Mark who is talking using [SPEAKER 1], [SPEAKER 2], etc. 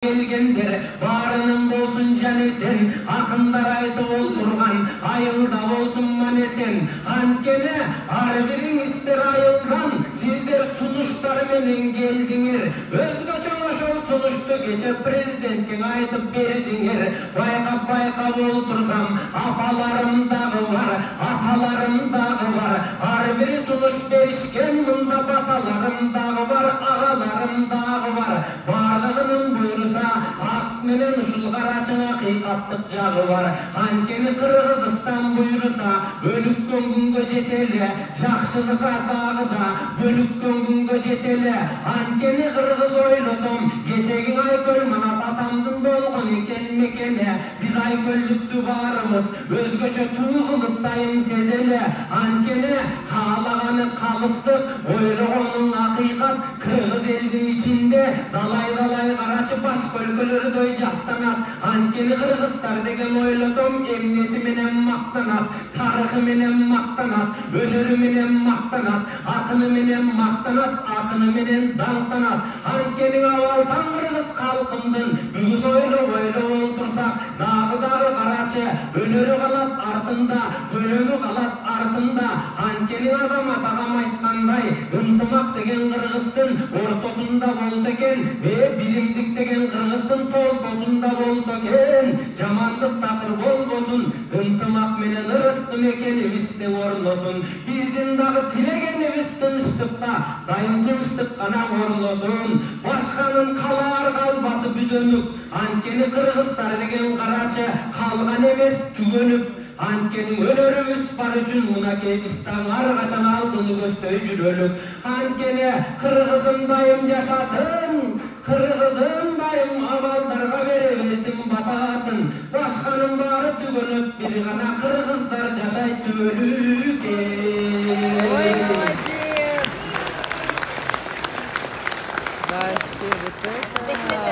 [SPEAKER 1] Gelgendir barının bolsun canesen, akınlar aytıp oldurgan ayılda bolsun manesen. Antkene ar birin ister ayılgan, sizler sunuşlar menen geldiңер. Özgöçe oşol sunuştu gece prezidentке aytıp berdiңер. Bayqap oltursam apalarım dağı var, atalarım dağı var. Ar biri sunuş berişken mında batalarım dağı var, ağalarım dağı var. Bardığının buyrusa ak menen uşul garaçın hakikatlık jağı var. Antkeni Kırgızistan buyrusa bölükкен күнгө жетели, жакшылык атагы да bölükкен күнгө жетели. Antkeni Kırgız oylosом geçegin Aykөл Manas atamdın болгон экен мекени. Biz Aykölдүктү барыбыз өзгөчө тугулуп дайым сезели. Antkeni каалаганы калыстык, ойлогонуң акыйкат. Кыргыз элдин ичинде далай карачы башка өлкөлөрдөй жастанат. Antkeni Кыргызстар деген ойлосом эмнеси менен мактанат, тарыхы менен мактанат, өнөрү менен мактанат, акыны менен мактанат, акыны менен даңтанат. Antkeni абалдан Кыргыз калкындын бүгүн ойлоп олтурсак, дагы карачы өнөрү калат артында, көлөгү калат артында. Antkeni Азамат агам айткандай, ынтымак деген Кыргыздын ортосунда болсо экен, билимдик деген Кыргыздын толтосунда болсо экен. Жамандык такыр болбосун, ынтымак менен ырыскы мекенибизде орносун. Биздин дагы тилегенибиз тынчтыкка, дайым тынчтык гана орносун. Башканын калаар калбасы бүдөнүк. Antkeni Кыргызстар деген карачы калган эмес, түгөнүп. Antkeni өнөрүбүз бар үчүн мынакей биз таң ар качан алдыны көздөй жүрөлүк. Antkeni Кыргызым дайым жашасын, Кыргызым дайым абалдарга бере берсин батасын. Башканын баары түгөнүп, бир гана Кыргыздар жашайт түбөлүк.
[SPEAKER 2] Спасибо.